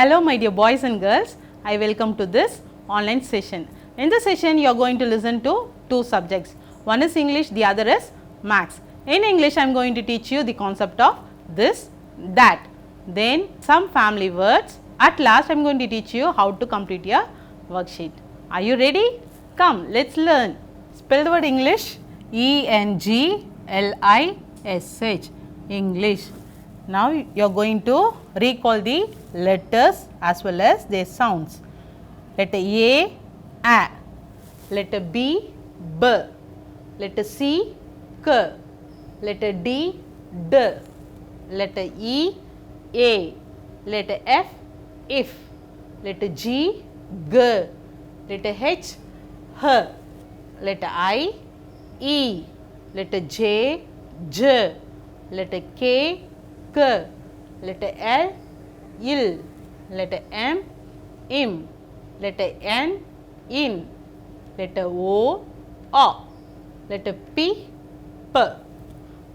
Hello my dear boys and girls, I welcome to this online session. In this session you are going to listen to two subjects. One is English, the other is Maths. In English I am going to teach you the concept of this, that. Then some family words. At last I am going to teach you how to complete your worksheet. Are you ready? Come, let's learn. Spell the word English. E-N-G-L-I-S-H. English. Now you are going to recall the letters as well as their sounds. Letter A, A. Letter B, B. Letter C, K. Letter D, D. Letter E, A. Letter F, if. Letter G, G. Letter H, H. Letter I, E. Letter J, J. Letter K, K. Letter L, Il. Letter M, Im. Letter N, In. Letter O, O. Letter P, P.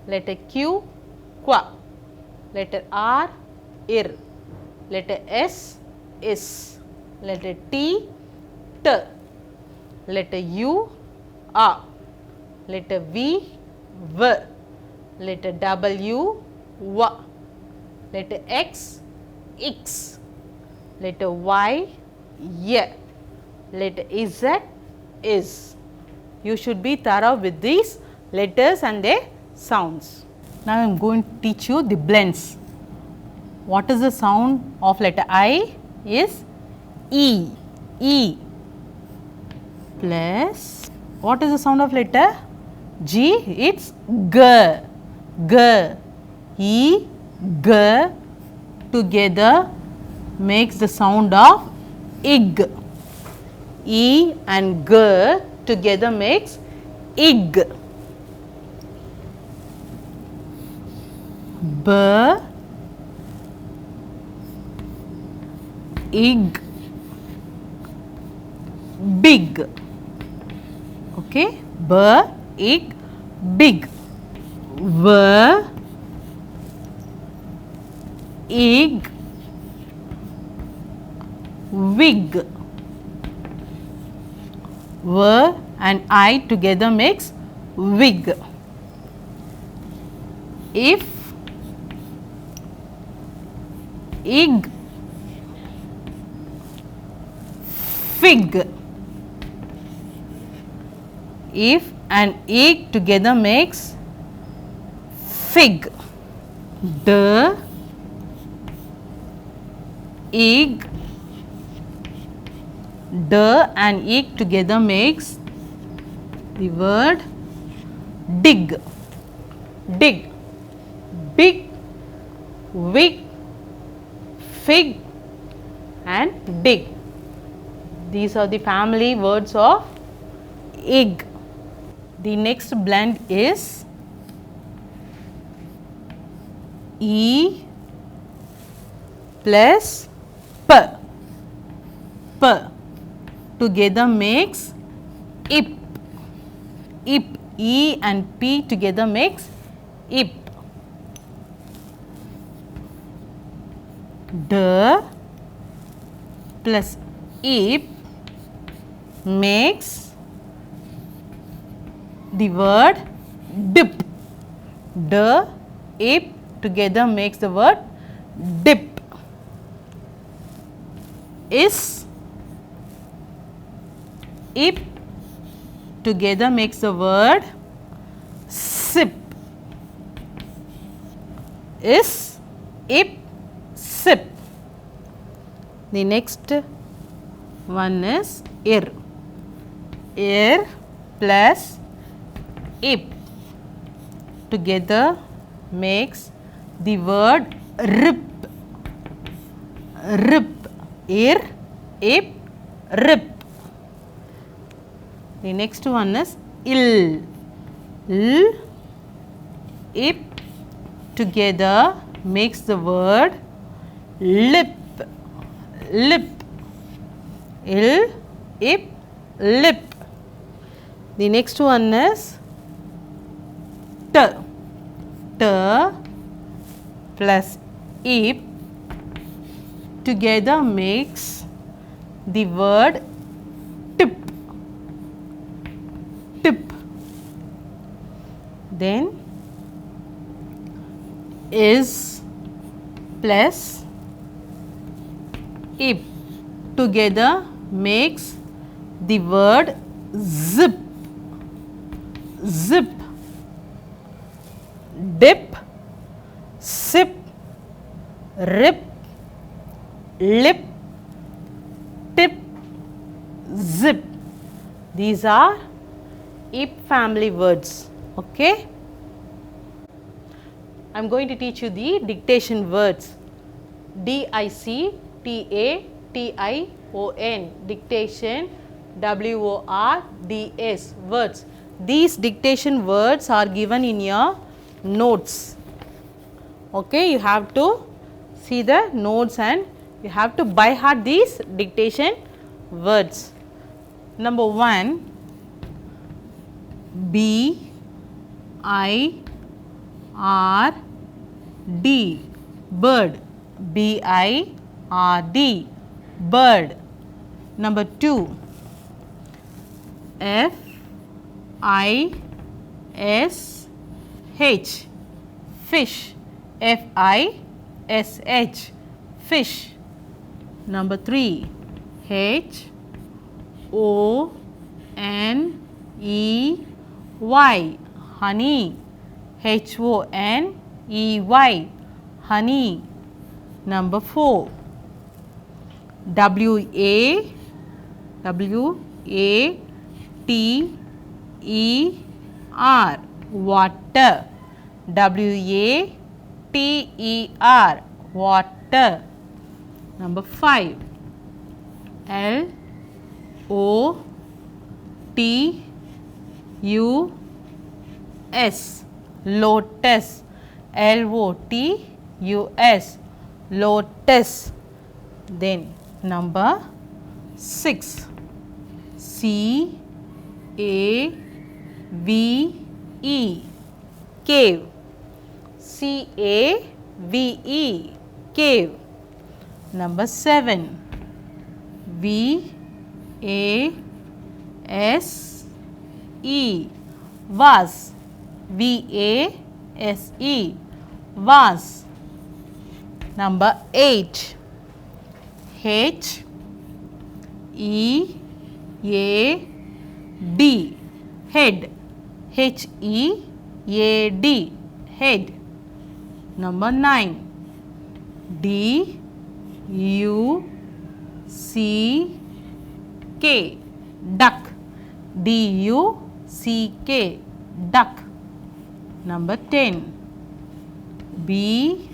Letter Q, Qua. Letter R, Ir. Letter S, Is. Letter T, T. Letter U, A. Letter V, V. Letter W, W. Letter X, X. Letter Y, Y. Letter Z, is. You should be thorough with these letters and their sounds. Now I am going to teach you the blends. What is the sound of letter I? Is E. E. Plus, what is the sound of letter G? It's G. G. E, G together makes the sound of ig. E and G together makes ig. B, ig, big. Okay, B, ig, big. V, ig, wig. V and I together makes wig. If, ig, fig. If and ig together makes fig. D, ig, D and ig together makes the word dig. Dig. Big, wig, fig and dig. These are the family words of ig. The next blend is E plus P. P together makes ip. Ip. E and P together makes ip. D plus ip makes the word dip. D, ip together makes the word dip. Is, ip together makes the word sip. Is, ip, sip. The next one is ir. Ir plus ip together makes the word rip. Rip. Ir, ip, rip. The next one is ill. L, ip together makes the word lip. Lip. Ill, ip, lip. The next one is t. T plus ip together makes the word tip. Tip. Then is plus ip together makes the word zip. Zip. Dip, sip, rip, lip, tip, zip. These are ip family words. Okay. I am going to teach you the dictation words. D-I-C-T-A-T-I-O-N, dictation, W-O-R-D-S, words. These dictation words are given in your notes. Okay, you have to see the notes and you have to by heart these dictation words. Number 1, B-I-R-D, bird. B-I-R-D, bird. Number 2, F-I-S-H, fish. F-I-S-H, fish. Number 3, H-O-N-E-Y, honey. H-O-N-E-Y, honey. Number 4, W-A-T-E-R, water. W-A-T-E-R, water. Number 5, L-O-T-U-S, lotus. L-O-T-U-S, lotus. Then number 6, C-A-V-E, cave. C-A-V-E, cave. Number 7, V-A-S-E, vase. V-A-S-E, vase. Number 8, H-E-A-D, head. H-E-A-D, head. Number 9, D-U-C-K, duck. D-U-C-K, duck. Number 10, B-A-N-A-N-A,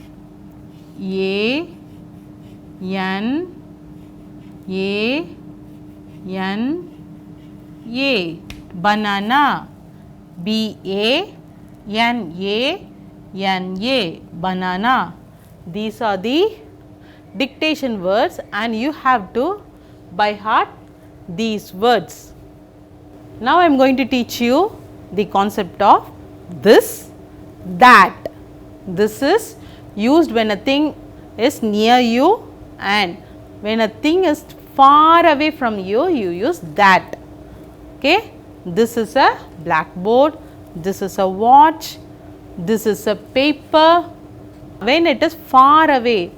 banana. B-A-N-A-N-A, banana. These are the dictation words and you have to by heart these words. Now I am going to teach you the concept of this, that. This is used when a thing is near you and when a thing is far away from you, you use that. Okay. This is a blackboard, this is a watch, this is a paper. When it is far away,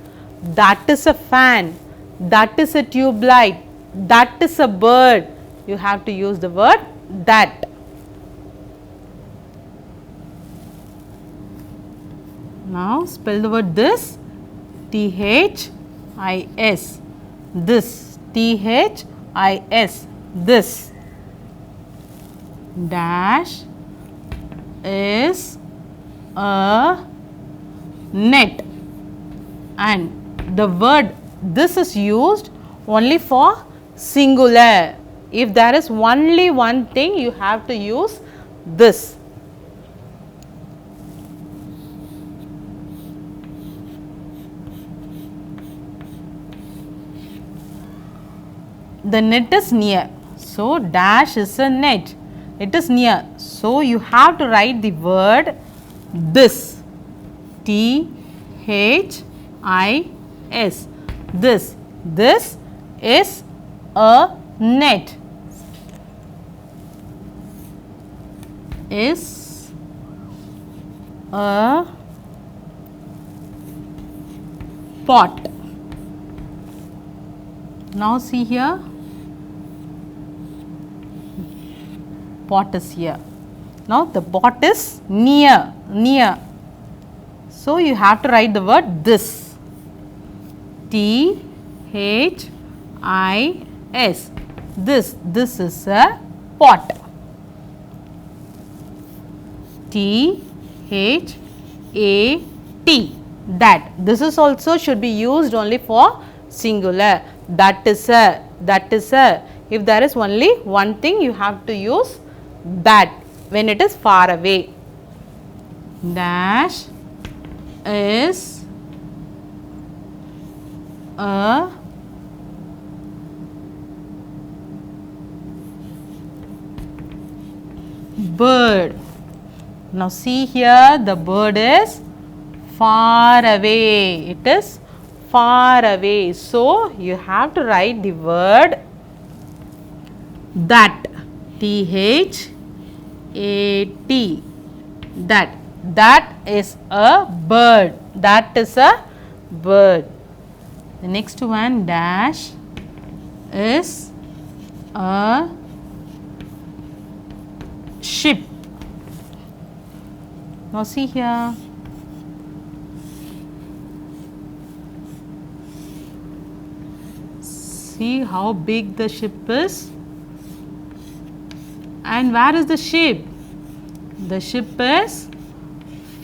that is a fan, that is a tube light, that is a bird. You have to use the word that. Now spell the word this, T-H-I-S, this, T-H-I-S, this. Dash is a net and the word this is used only for singular. If there is only one thing, you have to use this. The net is near, so dash is a net. It is near, so you have to write the word this, T-H-I-S, This is a net. Is a pot. Now see here, pot is here. Now the pot is near. So you have to write the word this. T-H-I-S. This is a pot. T-H-A-T. That. This is also should be used only for singular. That is a. If there is only one thing, you have to use that when it is far away. Dash is a bird. Now see here, the bird is far away. It is far away. So you have to write the word that. T-H-A-T. That. That is a bird. That is a bird. The next one, dash is a ship. Now see here. See how big the ship is. And where is the ship? The ship is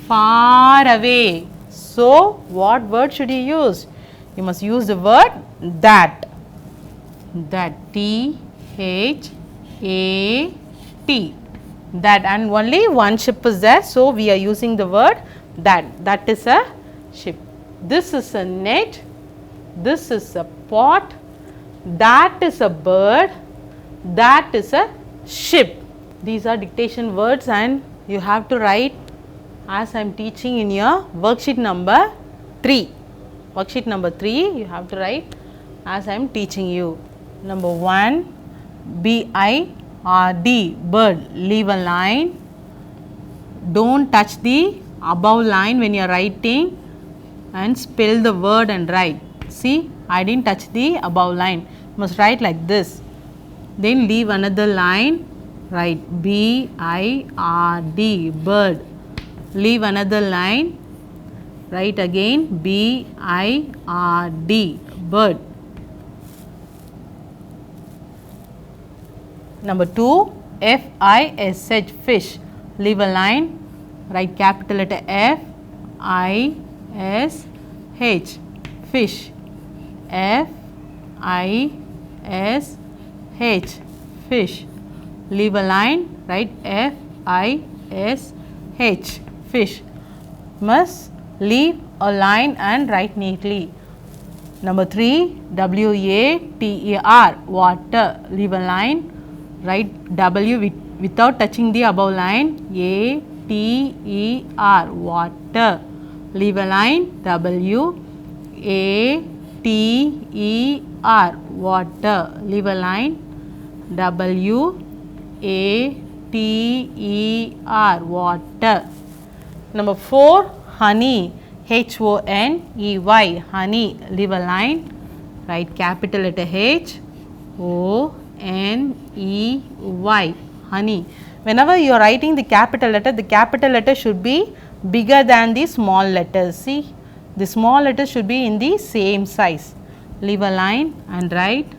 far away. So what word should you use? You must use the word that. That. T-H-A-T. That, and only one ship is there, so we are using the word that. That is a ship. This is a net. This is a pot. That is a bird. That is a ship. These are dictation words and you have to write as I am teaching in your worksheet number 3. Worksheet number 3 you have to write as I am teaching you. Number 1, B-I-R-D, bird. Leave a line. Don't touch the above line when you are writing and spell the word and write. See, I didn't touch the above line. You must write like this. Then leave another line. Write B-I-R-D, bird. Leave another line. Write again B-I-R-D, bird. Number 2, F-I-S-H, fish. Leave a line. Write capital letter F-I-S-H, fish. F-I-S-H, fish. Leave a line. Write F-I-S-H, fish. Must leave a line and write neatly. Number 3, W-A-T-E-R, water. Leave a line. Write W without touching the above line. A-T-E-R, water. Leave a line. W-A-T-E-R, water. Leave a line. W-A-T-E-R, water. Number 4, honey. H-O-N-E-Y, honey. Leave a line. Write capital letter H-O-N-E-Y, honey. Whenever you are writing the capital letter should be bigger than the small letters. See, the small letters should be in the same size. Leave a line and write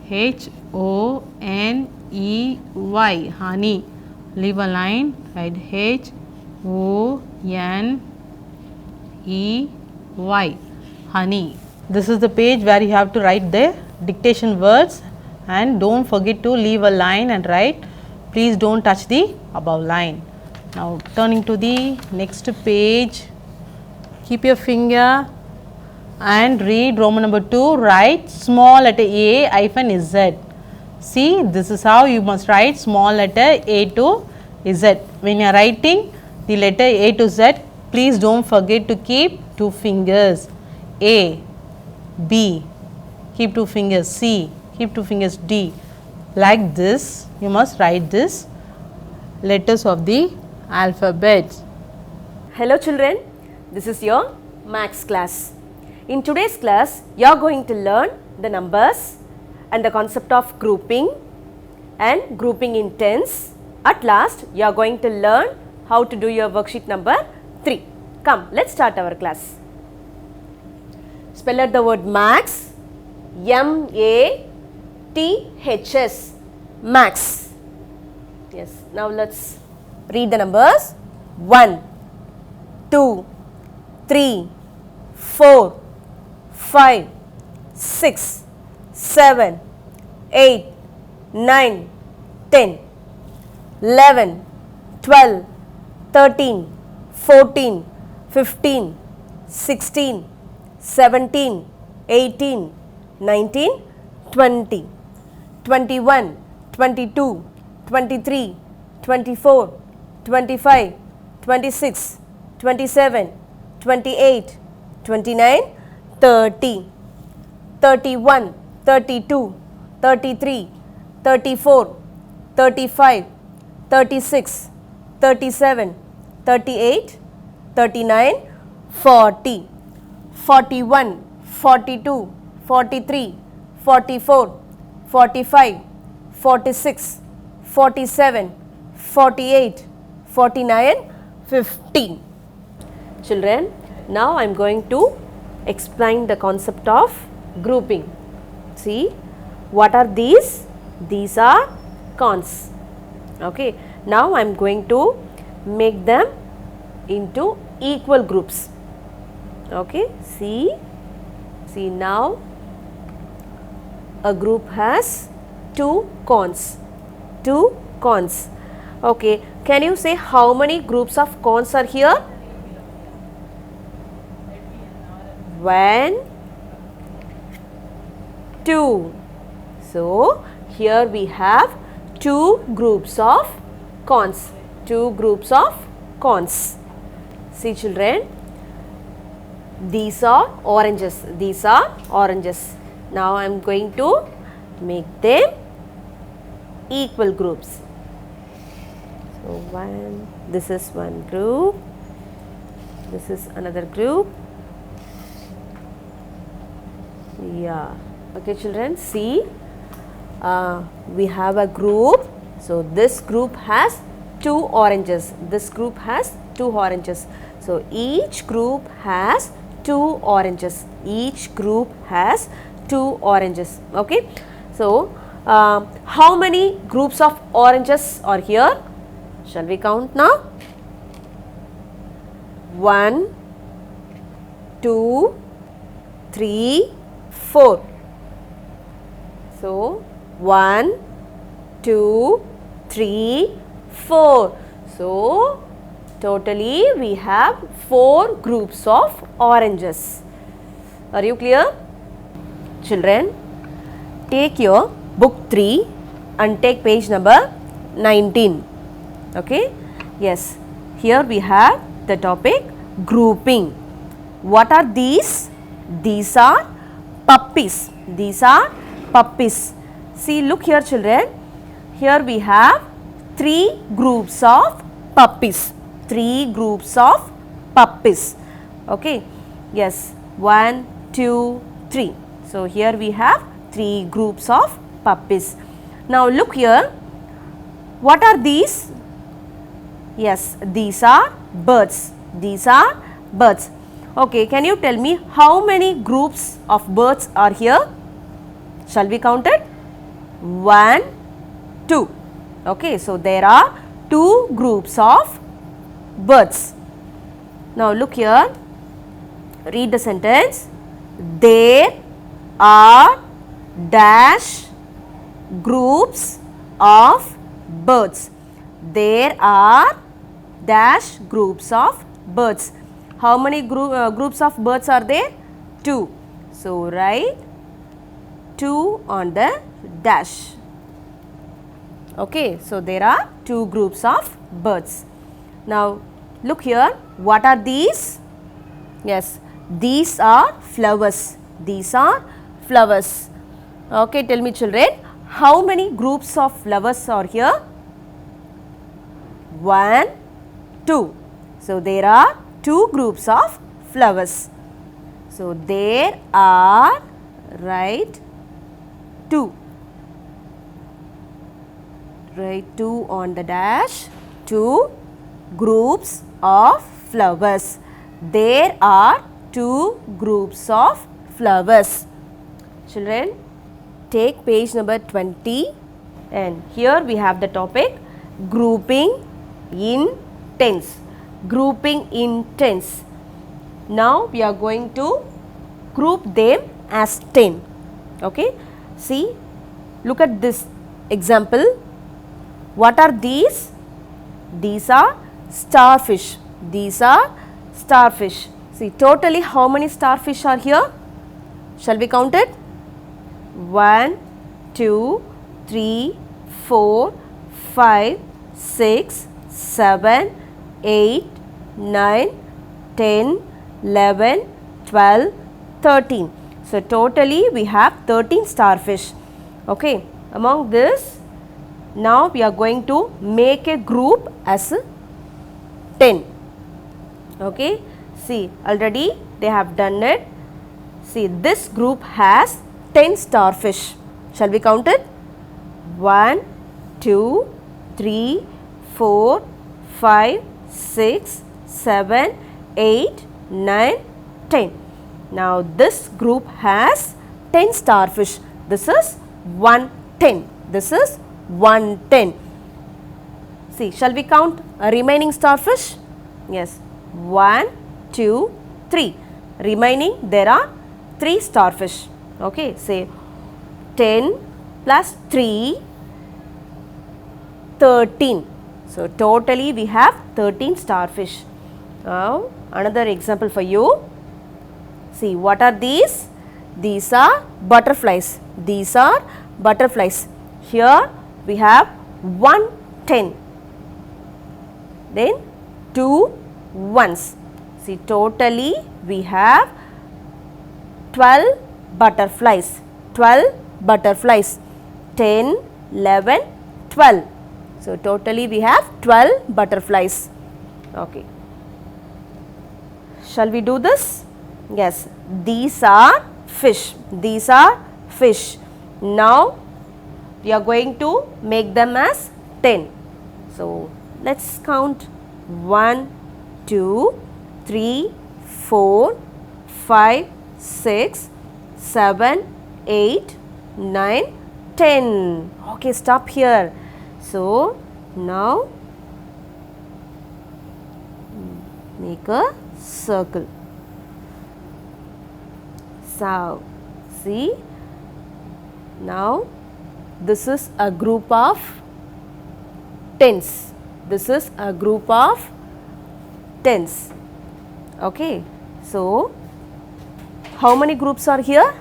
H-O-N-E-Y, honey. Leave a line, write H-O-N-E-Y, honey. This is the page where you have to write the dictation words, and don't forget to leave a line and write. Please don't touch the above line. Now turning to the next page, keep your finger and read Roman number 2. Write small letter A hyphen Z. See, this is how you must write small letter A to Z. When you are writing the letter A to Z, please don't forget to keep 2 fingers. A, B, keep 2 fingers, C, keep 2 fingers, D. Like this, you must write this letters of the alphabet. Hello children, this is your Maths class. In today's class, you are going to learn the numbers and the concept of grouping and grouping in tens. At last, you are going to learn how to do your worksheet number 3. Come, let's start our class. Spell out the word maths. M-A-T-H-S. Maths. Yes, now let's read the numbers. 1, 2, 3, 4, 5, 6, 7, 8, 9, 10, 11, 12, 13, 14, 15, 16, 17, 18, 19, 20, 21, 22, 23, 24, 25, 26, 27, 28, 29, 30, 31, 32, 33, 34, 35, 36, 37, 38, 39, 40, 41, 42, 43, 44, 45, 46, 47, 48, 49, 50. Children, now I am going to explain the concept of grouping. See, what are these? These are cons. Okay, now I am going to make them into equal groups. Okay, see now a group has two cons. Okay, can you say how many groups of cons are here? 1, 2. So here we have two groups of cons. See children, these are oranges. Now I am going to make them equal groups. So this is one group, this is another group. Yeah, okay children, see, we have a group. So this group has two oranges. So each group has two oranges. Okay, so how many groups of oranges are here? Shall we count now? 1, 2, 3, 4. So 1, 2, 3, 4. So totally we have 4 groups of oranges. Are you clear? Children, take your book 3 and take page number 19. Okay, yes, here we have the topic grouping. What are these? These are puppies. See, look here children, here we have 3 groups of puppies. Okay, yes, 1, 2, 3. So here we have 3 groups of puppies. Now look here, what are these? Yes, these are birds. Okay, can you tell me how many groups of birds are here? Shall we count it? 1, 2. Okay, so there are 2 groups of birds. Now look here, read the sentence. There are dash groups of birds. There are dash groups of birds. How many groups of birds are there? 2. So write 2 on the dash. Okay, so there are 2 groups of birds. Now look here, what are these? Yes, these are flowers. These are flowers. Okay, tell me children, how many groups of flowers are here? 1, 2. So, there are 2 groups of flowers. So, there are, write 2. Write 2 on the dash. 2 groups of flowers. There are 2 groups of flowers. Children, take page number 20 and here we have the topic grouping in tens. Grouping in tens. Now we are going to group them as 10. Okay. See, look at this example. What are these? These are starfish. These are starfish. See, totally how many starfish are here? Shall we count it? 1, 2, 3, 4, 5, 6, 7, 8, 9, 10, 11, 12, 13. So, totally we have 13 starfish. Okay. Among this, now we are going to make a group as 10. Okay. See, already they have done it. See, this group has 10 starfish. Shall we count it? 1, 2, 3, 4, 5, 6, 7, 8, 9, 10. Now, this group has 10 starfish. This is 110. This is 110. See, shall we count a remaining starfish? Yes. 1, 2, 3. Remaining, there are 3 starfish. Okay. Say 10 plus 3, 13. So, totally we have 13 starfish. Now, another example for you. See, what are these? These are butterflies. These are butterflies. Here we have 110. Then 2 ones. See, totally we have 12 butterflies. 12 butterflies. 10, 11, 12. So, totally we have 12 butterflies. Okay. Shall we do this? Yes. These are fish. These are fish. Now, we are going to make them as 10. So, let us count 1, 2, 3, 4, 5, 6, 7, 8, 9, 10. Okay, stop here. So, now make a circle. So, see, now this is a group of tens. This is a group of tens. Okay. So, how many groups are here?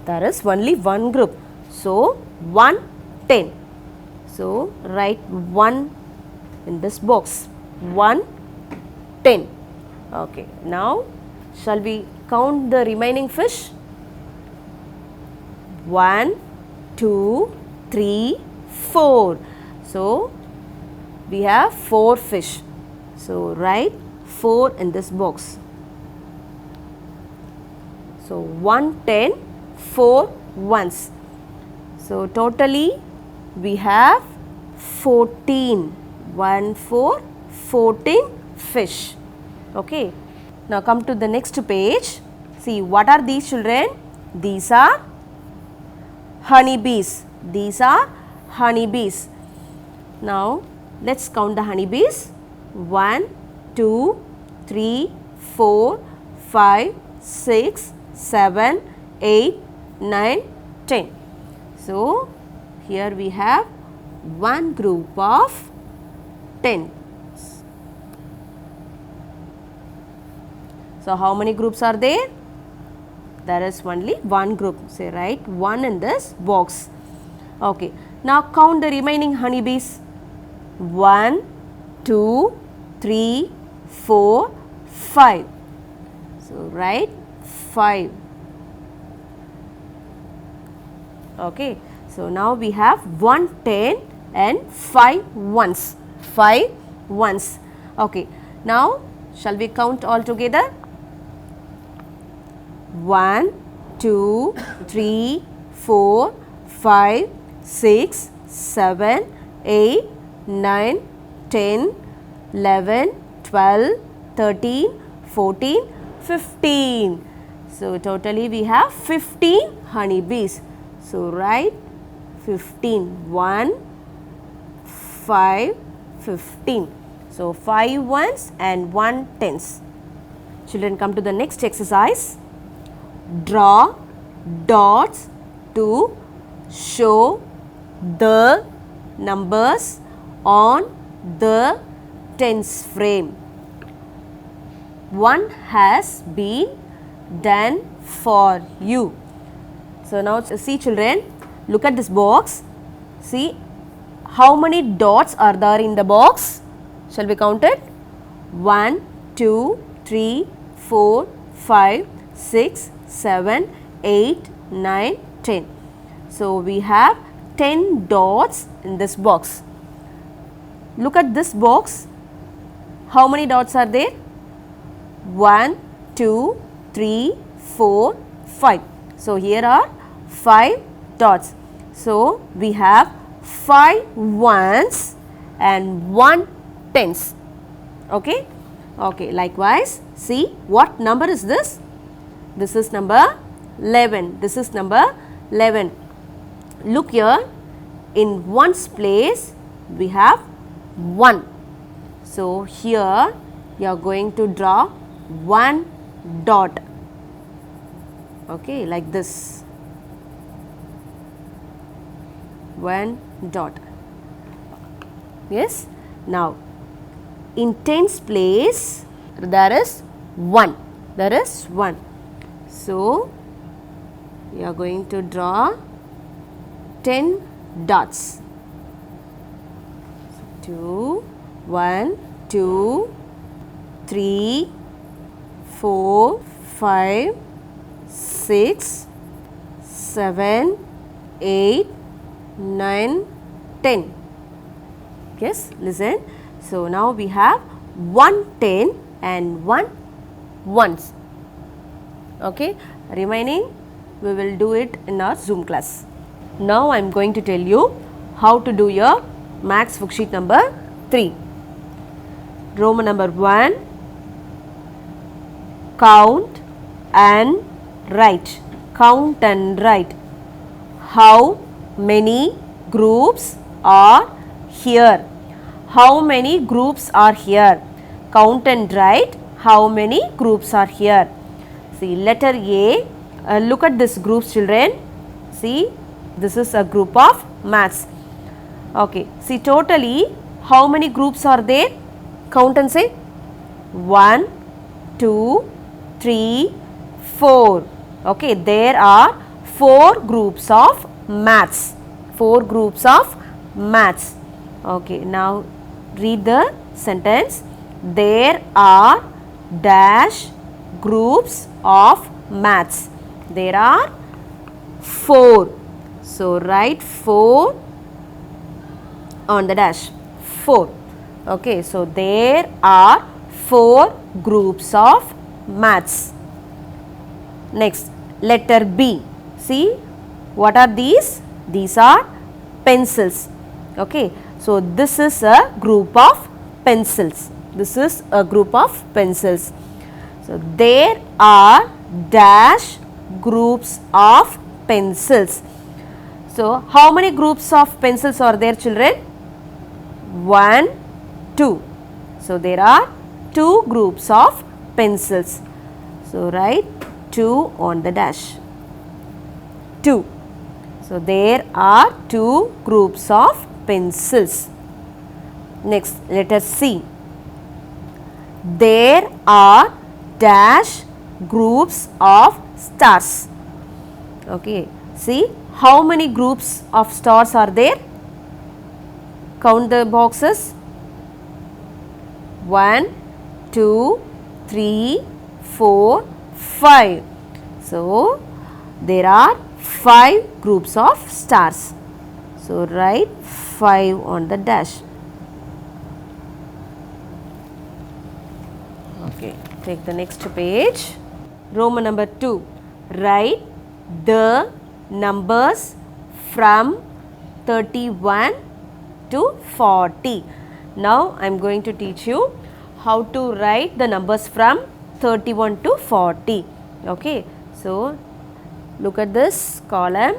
There is only one group. So, 1, 10. So, write 1 in this box. 1, 10. Okay. Now, shall we count the remaining fish? 1, 2, 3, 4. So, we have 4 fish. So, write 4 in this box. So, 110, 4 ones. So, totally we have 14. 1, 4, 14 fish. Okay. Now, come to the next page. See, what are these children? These are honeybees. These are honeybees. Now, let us count the honeybees. 1, 2, 3, 4, 5, 6, 7, 8, 9, 10. So, here we have one group of 10. So, how many groups are there? There is only one group. Say, write 1 in this box. Okay. Now, count the remaining honeybees. 1, 2, 3, 4, 5. So, write 5. Okay. So, now we have 1 10 and 5 ones. 5 ones. Okay. Now, shall we count all together? 1, 2, 3, 4, 5, 6, 7, 8, 9, 10, 11, 12, 13, 14, 15. So, totally we have 15 honeybees. So, write 15. 1, 5, 15. So, 5 ones and 1 tens. Children, come to the next exercise. Draw dots to show the numbers on the tens frame. One has been done for you. So, now see children, look at this box. See how many dots are there in the box? Shall we count it? 1, 2, 3, 4, 5, 6, 7, 8, 9, 10. So, we have 10 dots in this box. Look at this box. How many dots are there? 1, 2, 3, 4, 5. So, here are 5 dots. So, we have 5 ones and 1 tens. Okay? Okay. Likewise, see what number is this? This is number 11. This is number 11. Look here, in ones place we have 1. So, here you are going to draw 1 dot. Okay, like this. 1 dot. Yes. Now, in tens place there is 1. There is 1. So, you are going to draw 10 dots. 2, 1, 2, 3, 4, 5, 6, 7, 8, 9, 10. Yes, listen. So, now we have 1 10 and 1 ones. Okay, remaining we will do it in our Zoom class. Now, I am going to tell you how to do your maths worksheet number 3. Roman number 1, count and write. Count and write. How many groups are here? How many groups are here? Count and write how many groups are here. See, letter A, look at this groups children. See, this is a group of maths. Okay, see totally how many groups are there? Count and say 1, 2, 3, 4. Okay, there are 4 groups of maths. 4 groups of maths. Okay, now read the sentence. There are dash groups of maths. There are 4. So, write 4 on the dash. 4. Okay, so there are 4 groups of maths. Next, letter B. See, what are these? These are pencils. Okay, so this is a group of pencils. This is a group of pencils. So, there are dash groups of pencils. So, how many groups of pencils are there children? 1, 2. So, there are 2 groups of pencils. So, write 2 on the dash. 2. So, there are 2 groups of pencils. Next, letter C. There are dash groups of stars. Okay, see how many groups of stars are there? Count the boxes. 1, 2, 3, 4, 5. So, there are 5 groups of stars. So write 5 on the dash. Okay, take the next page. Roman number 2. Write the numbers from 31 to 40. Now I am going to teach you how to write the numbers from 31 to 40. Okay, so look at this column.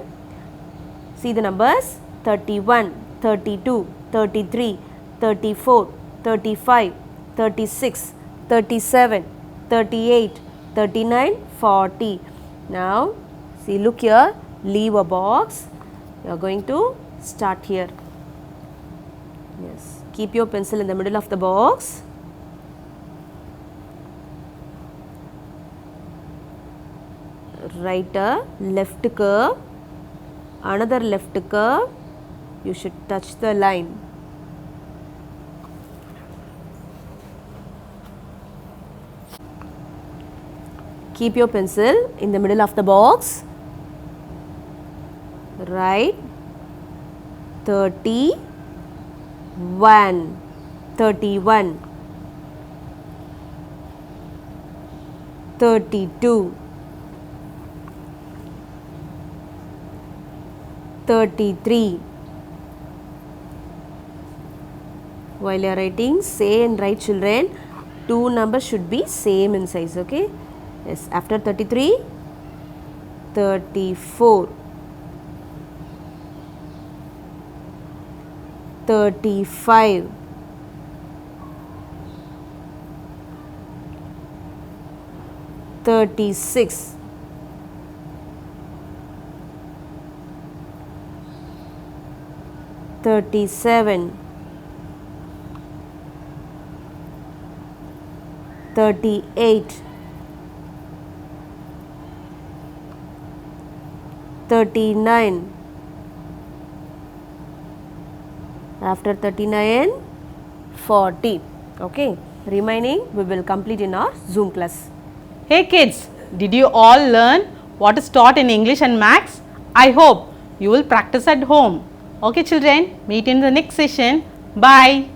See the numbers 31, 32, 33, 34, 35, 36, 37, 38, 39, 40. Now see, look here, leave a box. You are going to start here. Yes, keep your pencil in the middle of the box. Write a left curve, another left curve. You should touch the line. Keep your pencil in the middle of the box. Write 31, 31, 32, 33. While you are writing, say and write, children. Two numbers should be same in size. Okay. Yes. After 33, 34, 35, 36, 37, 38, 39. After 39, 40. Okay. Remaining we will complete in our Zoom class. Hey kids, did you all learn what is taught in English and Maths? I hope you will practice at home. Okay children, meet in the next session. Bye.